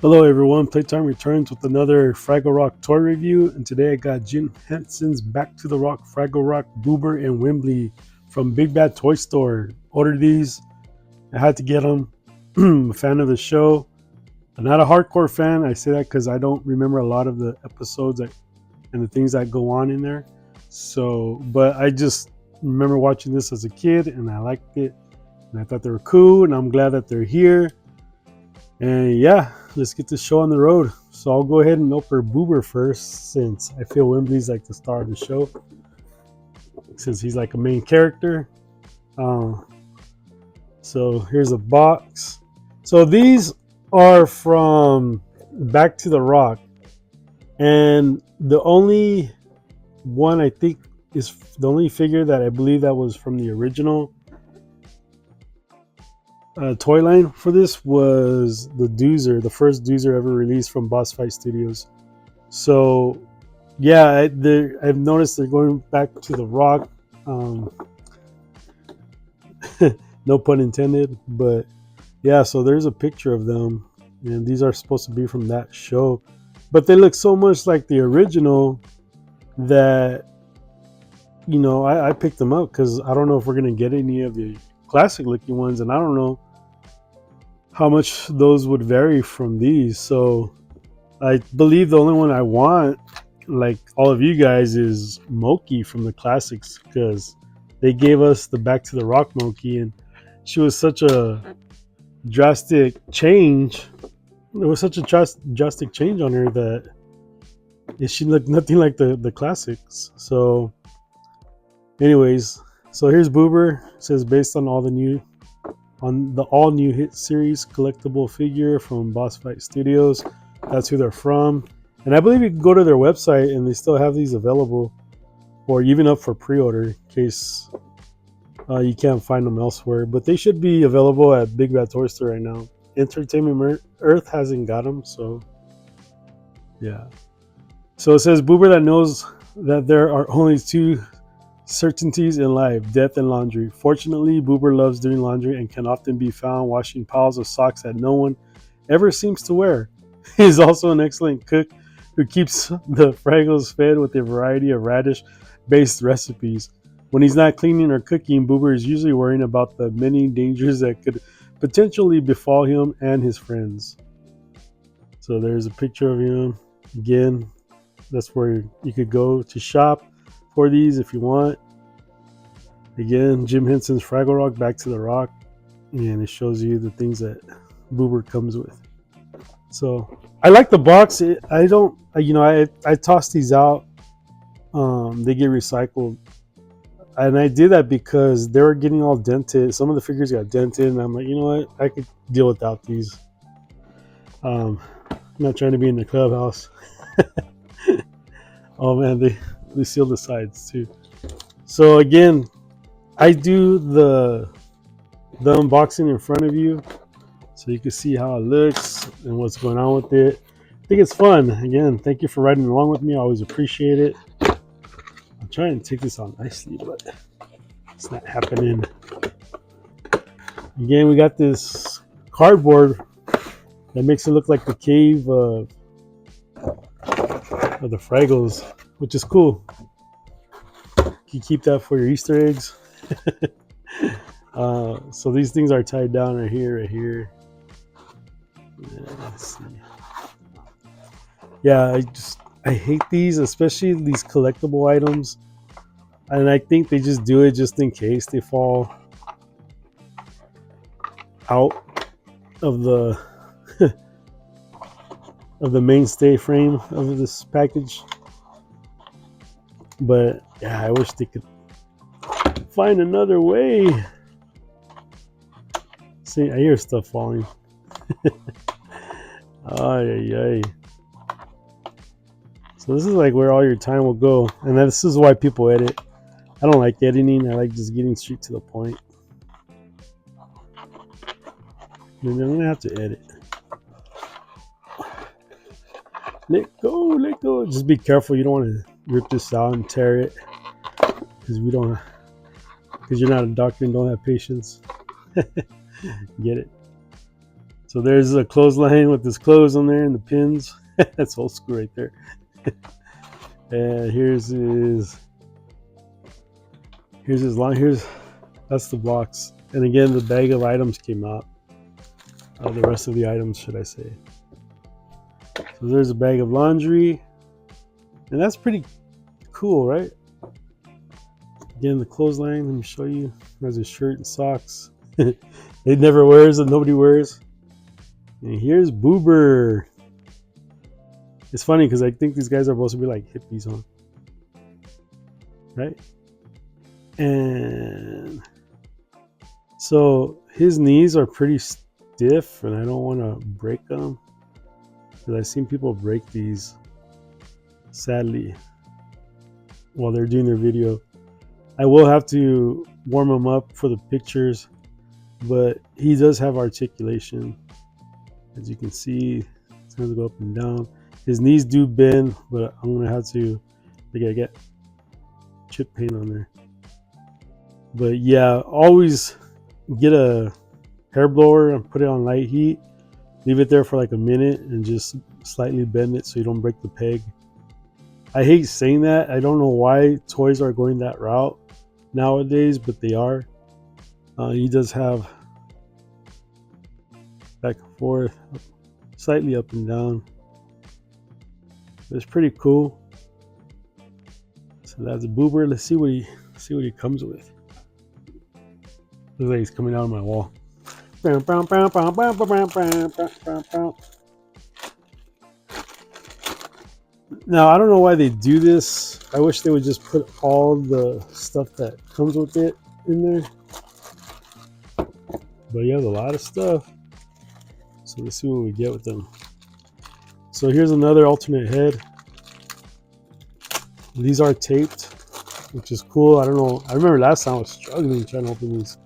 Hello everyone, Playtime returns with another Fraggle Rock toy review, and today I got Jim Henson's Back to the Rock Fraggle Rock Boober and Wembley from Big Bad Toy Store. Ordered these, I had to get them. I'm a fan of the show. I'm not a hardcore fan. I say that because I don't remember a lot of the episodes and the things that go on in there. But I just remember watching this as a kid and I liked it and I thought they were cool, and I'm glad that they're here. And yeah, let's get this show on the road. So I'll go ahead and open Boober first, since I feel Wembley's like the star of the show, since he's like a main character. Uh, so here's a box. So these are from Back to the Rock, and the only one I think is the only figure that I believe that was from the original toy line for this was the Doozer, the first Doozer ever released from Boss Fight Studios. So yeah, I've noticed they're going back to the Rock. Um, no pun intended, but yeah. So there's a picture of them, and these are supposed to be from that show, but they look so much like the original that I picked them up because I don't know if we're gonna get any of the classic looking ones, and I don't know how much those would vary from these. So I believe the only one I want, like all of you guys, is Moki from the classics, because they gave us the Back to the Rock Moki, and she was such a drastic change. There was such a drastic change on her that she looked nothing like the classics. So, anyways, so here's Boober. It says based on the all new hit series collectible figure from Boss Fight Studios. That's who they're from. And I believe you can go to their website and they still have these available, or even up for pre-order in case you can't find them elsewhere. But they should be available at Big Bad Toy Store right now. Entertainment Earth hasn't got them, so yeah. So it says Boober that knows that there are only two certainties in life: death and laundry. Fortunately, Boober loves doing laundry and can often be found washing piles of socks that no one ever seems to wear. He is also an excellent cook who keeps the Fraggles fed with a variety of radish-based recipes. When he's not cleaning or cooking, Boober is usually worrying about the many dangers that could potentially befall him and his friends. So there's a picture of him. Again, that's where you could go to shop for these if you want. Again, Jim Henson's Fraggle Rock Back to the Rock, and it shows you the things that Boober comes with. So I like the box. I toss these out. They get recycled, and I did that because they were getting all dented. Some of the figures got dented, and I'm like, you know what, I could deal without these. I'm not trying to be in the clubhouse. Oh man, they seal the sides too. So again, I do the unboxing in front of you so you can see how it looks and what's going on with it. I think it's fun. Again, thank you for riding along with me. I always appreciate it. I'm trying to take this on nicely, but it's not happening. Again, we got this cardboard that makes it look like the cave of the Fraggles, which is cool. You keep that for your Easter eggs. So these things are tied down right here. Yeah, let's see. Yeah, I hate these, especially these collectible items, and I think they just do it just in case they fall out of the of the mainstay frame of this package. But yeah, I wish they could find another way. See, I hear stuff falling. Ay. So this is like where all your time will go, and this is why people edit. I don't like editing. I like just getting straight to the point. Maybe I'm gonna have to edit. Let go. Just be careful. You don't want to rip this out and tear it, because you're not a doctor and don't have patience. Get it? So there's a clothesline with his clothes on there and the pins. That's old school right there. And here's his line. That's the box. And again, the bag of items came out. The rest of the items, should I say. So there's a bag of laundry. And that's pretty cool, right? Again, the clothesline, let me show you. There's his shirt and socks. It never wears and nobody wears. And here's Boober. It's funny because I think these guys are supposed to be like hippies, huh? Right? And so his knees are pretty stiff and I don't want to break them. Because I've seen people break these, sadly, while they're doing their video. I will have to warm him up for the pictures, but he does have articulation. As you can see, it's going to go up and down. His knees do bend, but I'm going to have to, I get chip paint on there. But yeah, always get a hair blower and put it on light heat. Leave it there for like a minute and just slightly bend it so you don't break the peg. I hate saying that. I don't know why toys are going that route nowadays, but they are. He does have back and forth, slightly up and down. It's pretty cool. So that's a Boober. Let's see what he comes with. Looks like he's coming out of my wall. Now, I don't know why they do this. I wish they would just put all the stuff that comes with it in there. But he has a lot of stuff. So let's see what we get with them. So here's another alternate head. These are taped, which is cool. I don't know. I remember last time I was struggling trying to open these.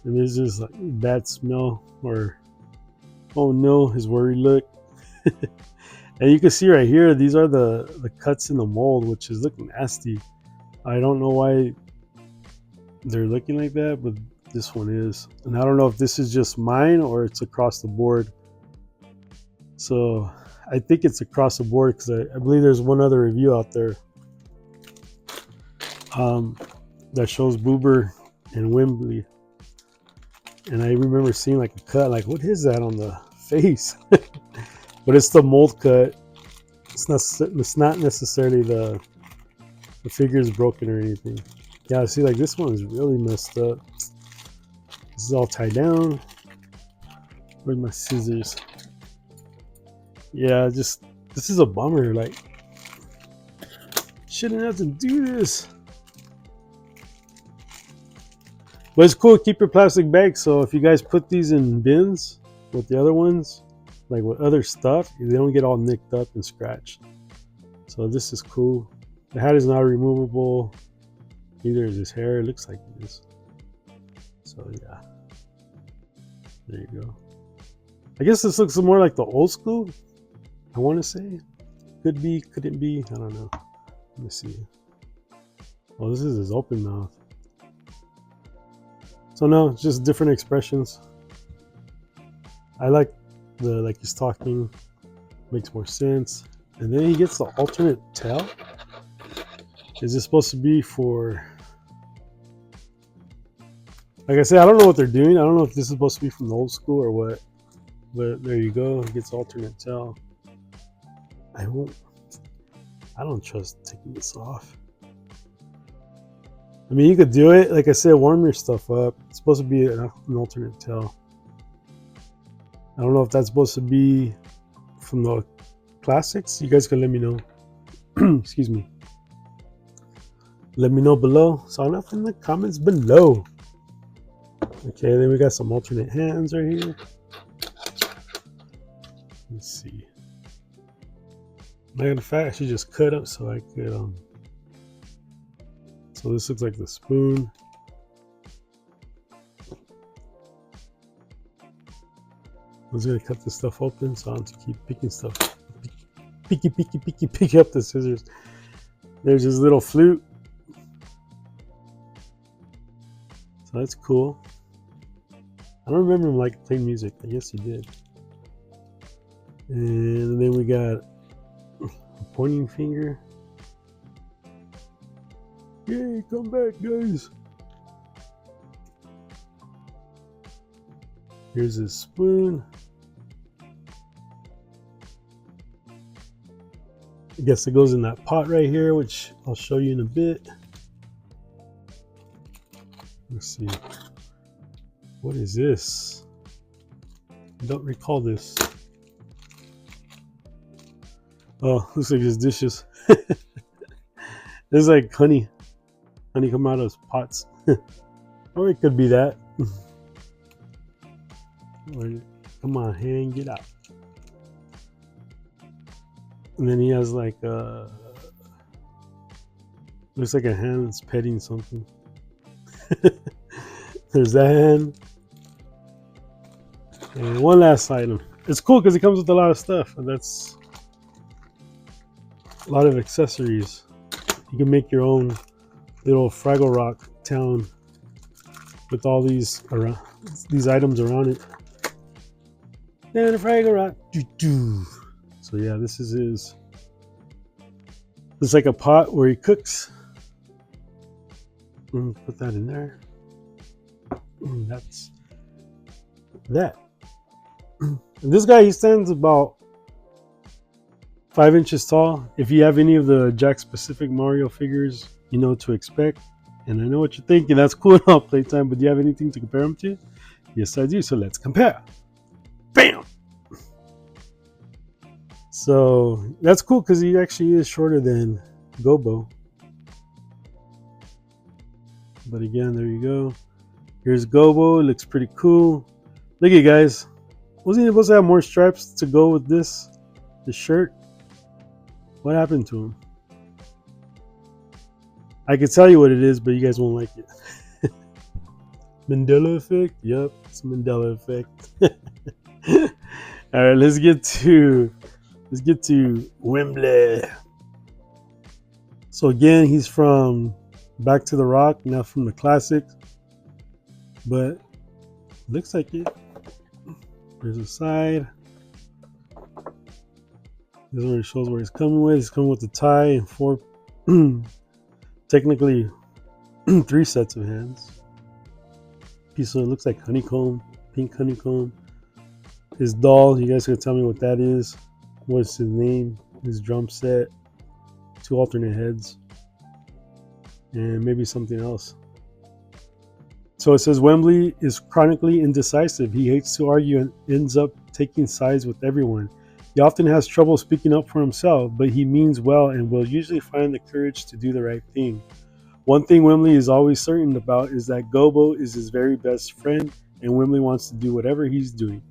And there's this like bad smell or, oh no, his worried look. And you can see right here, these are the cuts in the mold, which is looking nasty. I don't know why they're looking like that, but this one is. And I don't know if this is just mine or it's across the board. So I think it's across the board because I believe there's one other review out there that shows Boober in Wembley. And I remember seeing like a cut, like what is that on the face? But it's the mold cut. It's not necessarily the figure is broken or anything. Yeah, see, like this one is really messed up. This is all tied down. Where's my scissors? Yeah, this is a bummer. Like, shouldn't have to do this. But it's cool. Keep your plastic bags. So if you guys put these in bins with the other ones, like with other stuff, they don't get all nicked up and scratched. So this is cool. The hat is not removable. Neither is his hair. It looks like it is. So yeah, there you go. I guess this looks more like the old school. I want to say, could be, couldn't be. I don't know. Let me see. Oh, this is his open mouth. So no, it's just different expressions. I like like he's talking, makes more sense. And then he gets the alternate tail. Is this supposed to be for, like I said, I don't know what they're doing. I don't know if this is supposed to be from the old school or what. But there you go. He gets alternate tail. I don't trust taking this off. I mean, you could do it. Like I said, warm your stuff up. It's supposed to be an alternate tail. I don't know if that's supposed to be from the classics. You guys can let me know. Excuse me. Let me know below. Sign up in the comments below. Okay, then we got some alternate hands right here. Let's see. Matter of fact, I should just cut up so I could so this looks like the spoon. I was gonna cut this stuff open, so I have to keep picking stuff. Pick up the scissors. There's this little flute. So that's cool. I don't remember him like playing music. I guess he did. And then we got a pointing finger. Yay, come back, guys. Here's his spoon. I guess it goes in that pot right here, which I'll show you in a bit. Let's see. What is this? I don't recall this. Oh, looks like just dishes. There's like honey. Honey come out of pots. Or it could be that. Come on, hand, get out. And then he has like looks like a hand that's petting something. There's that hand. And one last item. It's cool because it comes with a lot of stuff, and that's a lot of accessories. You can make your own little Fraggle Rock town with all these items around it. And a Fraggle Rock. So yeah, this is his. It's like a pot where he cooks. Put that in there. That's that. And this guy, he stands about 5 inches tall. If you have any of the Jack specific Mario figures, you know what to expect. And I know what you're thinking. That's cool and all, playtime, but do you have anything to compare them to? Yes, I do. So let's compare. Bam! So that's cool because he actually is shorter than Gobo. But again, there you go. Here's Gobo. It looks pretty cool. Look at it, guys. Wasn't he supposed to have more stripes to go with this shirt? What happened to him? I could tell you what it is, but you guys won't like it. Mandela effect? Yep, it's Mandela effect. All right, let's get to Wembley. So again, he's from Back to the Rock, not from the classic, but looks like it. There's a side. This already shows where he's coming with. He's coming with the tie and 4, technically 3 sets of hands. Piece of it looks like honeycomb, pink honeycomb. His doll, you guys can tell me what that is. What's his name? His drum set, 2 alternate heads, and maybe something else. So it says Wembley is chronically indecisive. He hates to argue and ends up taking sides with everyone. He often has trouble speaking up for himself, but he means well and will usually find the courage to do the right thing. One thing Wembley is always certain about is that Gobo is his very best friend, and Wembley wants to do whatever he's doing,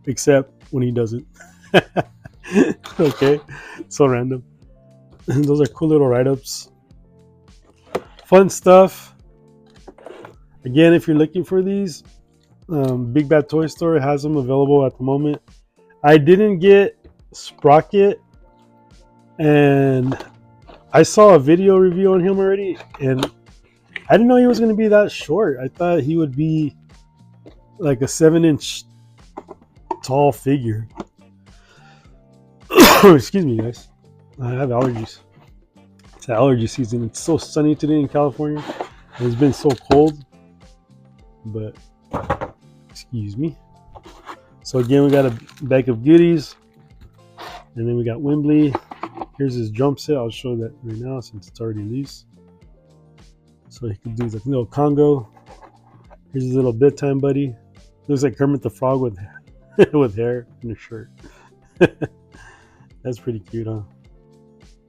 except when he doesn't. Okay, so random. Those are cool little write-ups. Fun stuff. Again, if you're looking for these, Big Bad Toy Store has them available at the moment. I didn't get Sprocket, and I saw a video review on him already, and I didn't know he was going to be that short. I thought he would be like a 7-inch tall figure. Excuse me, guys. I have allergies. It's allergy season. It's so sunny today in California. It's been so cold. But excuse me. So again, we got a bag of goodies, and then we got Wembley. Here's his drum set. I'll show that right now since it's already loose. So he could do the little Congo. Here's his little bedtime buddy. Looks like Kermit the Frog with with hair and a shirt. That's pretty cute, huh?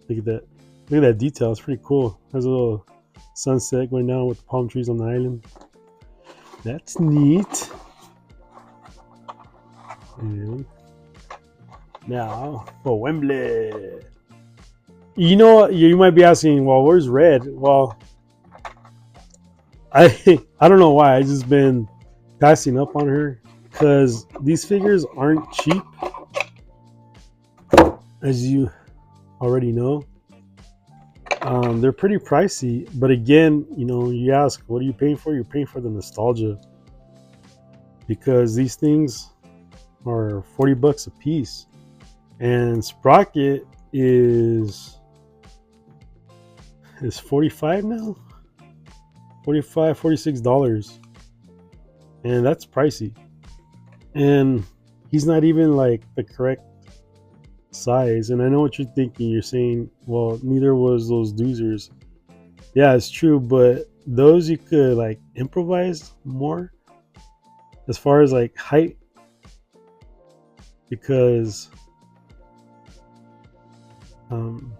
Look at that. Look at that detail. It's pretty cool. Has a little sunset going down with the palm trees on the island. That's neat. And now for Wembley. You know, you might be asking, well, where's Red? Well, I don't know why. I've just been passing up on her because these figures aren't cheap, as you already know. They're pretty pricey, but again, you know, you ask, what are you paying for? You're paying for the nostalgia, because these things are $40 a piece. And Sprocket is 45 now. 45 $46, and that's pricey. And he's not even like the correct size. And I know what you're thinking. You're saying, well, neither was those doozers. Yeah, it's true, but those you could like improvise more as far as like height, because um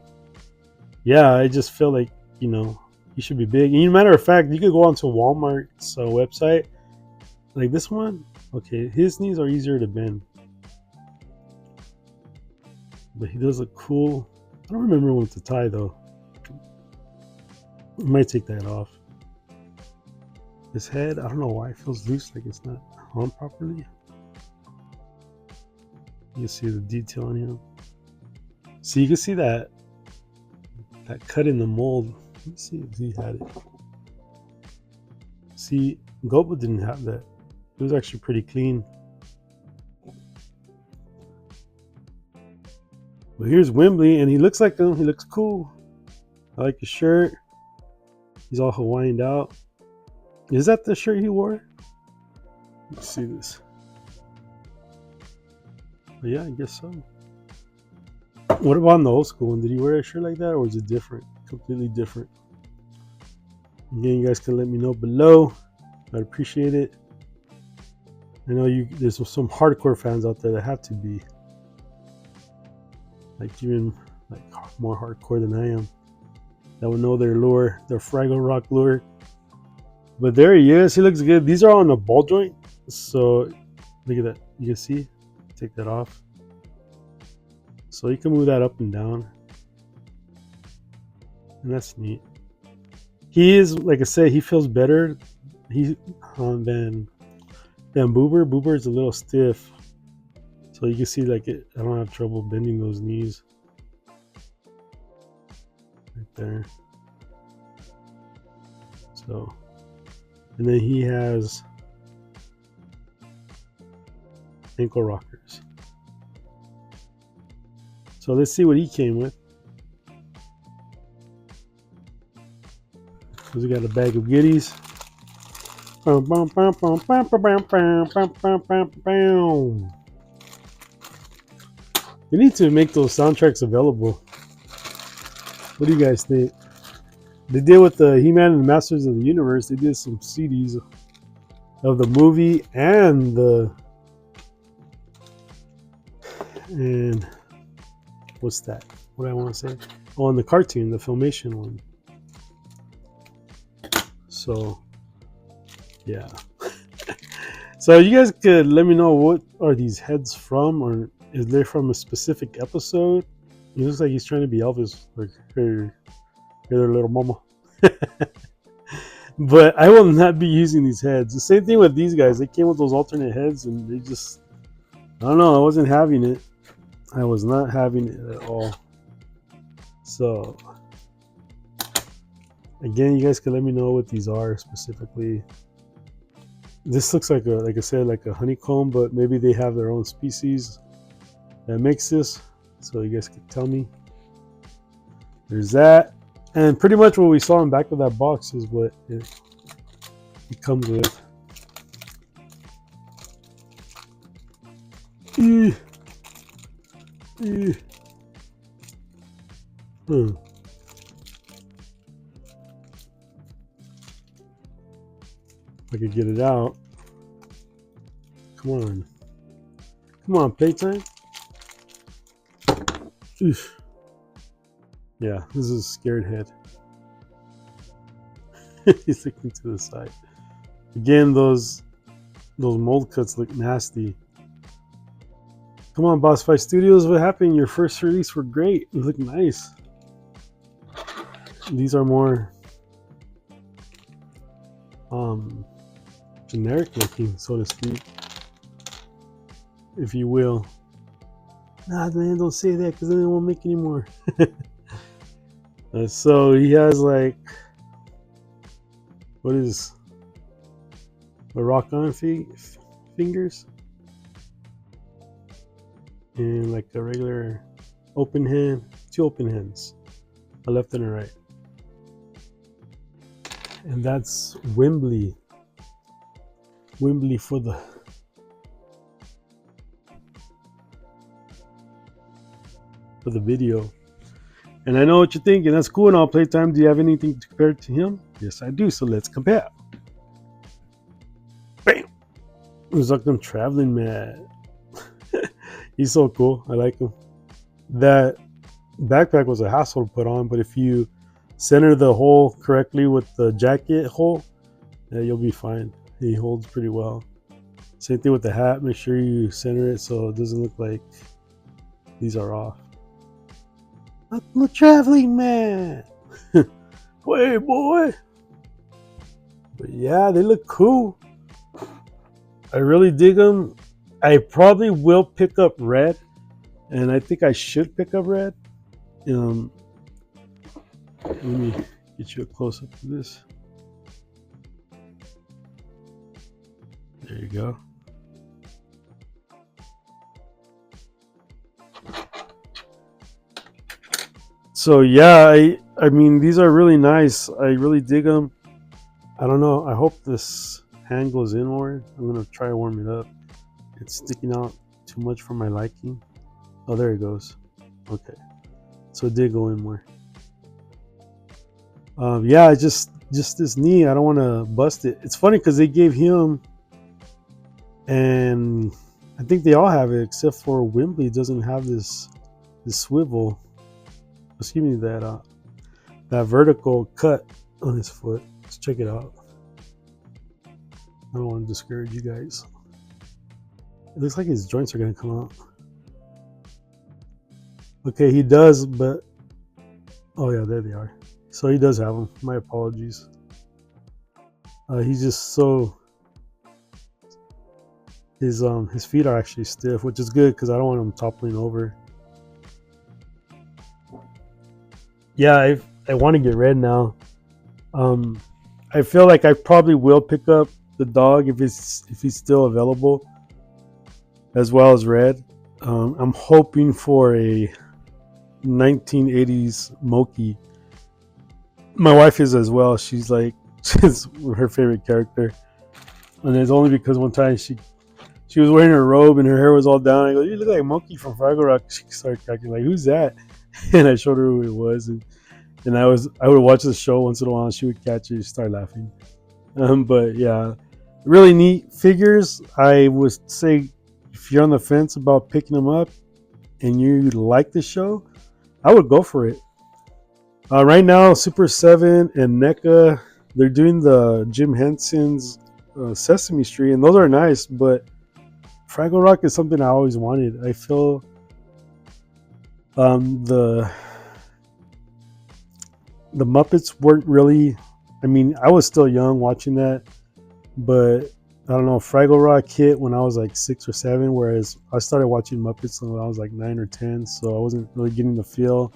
yeah, I just feel like, he should be big. And matter of fact, you could go onto Walmart's website, like this one. Okay, his knees are easier to bend, but he does look cool. I don't remember when to tie though. I might take that off. His head, I don't know why it feels loose, like it's not on properly. You can see the detail on him. So you can see that cut in the mold. Let me see if he had it. See, Goba didn't have that. It was actually pretty clean. But here's Wembley, and he looks like him. He looks cool. I like his shirt. He's all Hawaiianed out. Is that the shirt he wore? Let's see this. But yeah, I guess so. What about in the old school one? Did he wear a shirt like that, or was it different? Completely different. Again, you guys can let me know below. I'd appreciate it. I know there's some hardcore fans out there that have to be like even like more hardcore than I am, that would know their lure, their Fraggle Rock lure. But there he is. He looks good. These are on a ball joint, so look at that. You can see. Take that off, so you can move that up and down, and that's neat. He is, like I said, he feels better. He than Boober. Boober is a little stiff, so you can see like I don't have trouble bending those knees. Right there. So, and then he has ankle rockers. So let's see what he came with. So we got a bag of goodies. They need to make those soundtracks available. What do you guys think? They did with the He-Man and the Masters of the Universe. They did some CDs of the movie and what's that? What do I want to say? Oh, and the cartoon, the Filmation one. So, yeah. So you guys could let me know, what are these heads from, or is they from a specific episode? He looks like he's trying to be Elvis, like, hey there, little mama. But I will not be using these heads. The same thing with these guys. They came with those alternate heads, and they just, I don't know, I wasn't having it. I was not having it at all. So again, you guys can let me know what these are specifically. This looks like like I said, like a honeycomb, but maybe they have their own species that makes this. So you guys can tell me. There's that. And pretty much what we saw in the back of that box is what it comes with. If I could get it out. Come on. Come on, playtime. Oof. Yeah, this is a scared head. He's looking to the side. Again, those mold cuts look nasty. Come on, Boss Fight Studios, what happened? Your first release were great. They look nice. These are more generic looking, so to speak, if you will. Nah, man, don't say that, because then they won't make any more. So he has like, what is a rock on fingers? and like a regular open hand, two open hands, a left and a right. And that's Wembley. Wembley for the video. And I know what you're thinking. That's cool and all, Playtime. Do you have anything to compare to him? Yes, I do. So let's compare. Bam! It's like them traveling man. He's so cool. I like him. That backpack was a hassle to put on, but if you center the hole correctly with the jacket hole, yeah, you'll be fine. He holds pretty well. Same thing with the hat. Make sure you center it so it doesn't look like these are off. I'm a traveling man. Hey, boy. But yeah, they look cool. I really dig them. I probably will pick up red, and I think I should pick up red. Let me get you a close up of this. There you go. So yeah, I mean, these are really nice. I really dig them. I don't know. I hope this hand goes inward. I'm gonna try to warm it up. It's sticking out too much for my liking. Oh, there it goes. Okay, so it did go in more. Yeah, just this knee. I don't want to bust it. It's funny because they gave him, and I think they all have it except for Wembley doesn't have this swivel. Excuse me, that vertical cut on his foot. Let's check it out. I don't want to discourage you guys. It looks like his joints are gonna come out. Okay, he does, but oh yeah, there they are. So he does have them. My apologies. He's just so his feet are actually stiff, which is good because I don't want him toppling over. Yeah, I want to get red now. I feel like I probably will pick up the dog if he's still available, as well as red. I'm hoping for a 1980s Moki. My wife is as well. She's like, she's her favorite character, and it's only because one time she was wearing her robe and her hair was all down. I go, "You look like Moki from Fraggle Rock." She started cracking like, "Who's that?" And I showed her who it was, and I would watch the show once in a while. And she would catch it, she'd start laughing. But yeah, really neat figures. I would say if you're on the fence about picking them up and you like the show, I would go for it. Right now, Super 7 and NECA, they're doing the Jim Henson's Sesame Street, and those are nice, but Fraggle Rock is something I always wanted. I feel the Muppets weren't really, I mean, I was still young watching that, but I don't know, Fraggle Rock hit when I was like 6 or 7, whereas I started watching Muppets when I was like 9 or 10, so I wasn't really getting the feel.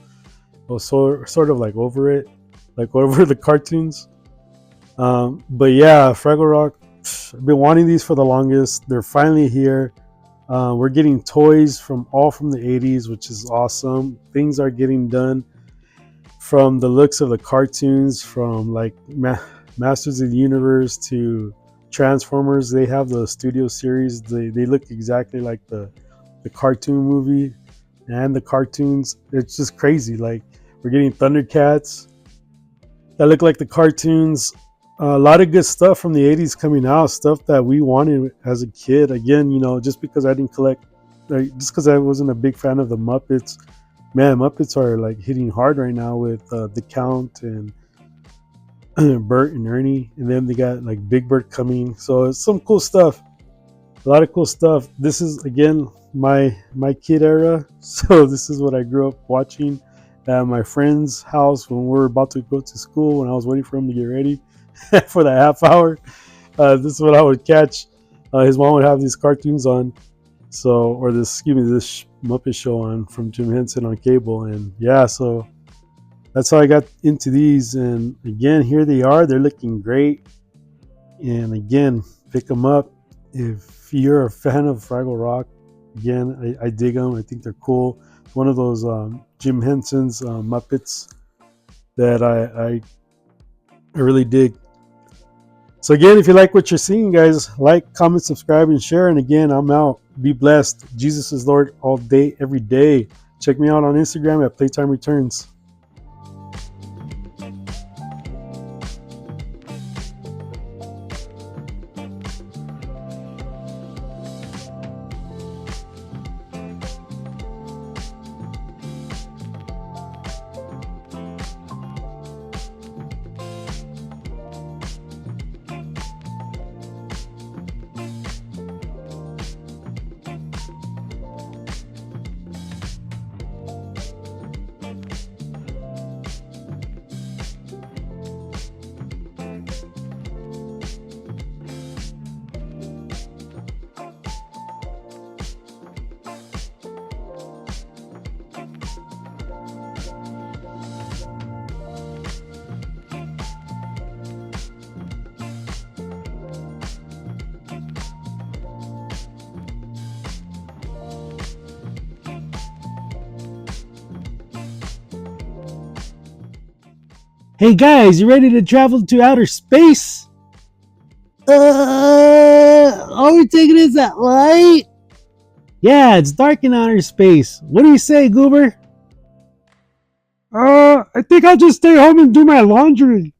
I was sort of like over it, like over the cartoons. But yeah, Fraggle Rock, I've been wanting these for the longest. They're finally here. We're getting toys from the 80s, which is awesome. Things are getting done from the looks of the cartoons, from like Masters of the Universe to Transformers. They have the studio series. They look exactly like the cartoon movie and the cartoons. It's just crazy. Like, we're getting Thundercats that look like the cartoons. A lot of good stuff from the 80s coming out, stuff that we wanted as a kid. Again, you know, just because I didn't collect, just because I wasn't a big fan of the Muppets, man, Muppets are like hitting hard right now with the Count and Bert and Ernie, and then they got like Big Bird coming. So it's some cool stuff, a lot of cool stuff. This is again my kid era, so this is what I grew up watching at my friend's house when we were about to go to school. When I was waiting for him to get ready for that half hour, this is what I would catch. His mom would have these cartoons on, so, or this Muppet show on from Jim Henson on cable, and yeah, so that's how I got into these. And again, here they are. They're looking great. And again, pick them up if you're a fan of Fraggle Rock. Again, I dig them. I think they're cool. One of those Jim Henson's Muppets that I really dig. So again, if you like what you're seeing, guys, like, comment, subscribe, and share. And again, I'm out. Be blessed. Jesus is Lord all day, every day. Check me out on Instagram at Playtime Returns. Hey guys, you ready to travel to outer space? All we're taking is that light? Yeah, it's dark in outer space. What do you say, Goober? I think I'll just stay home and do my laundry.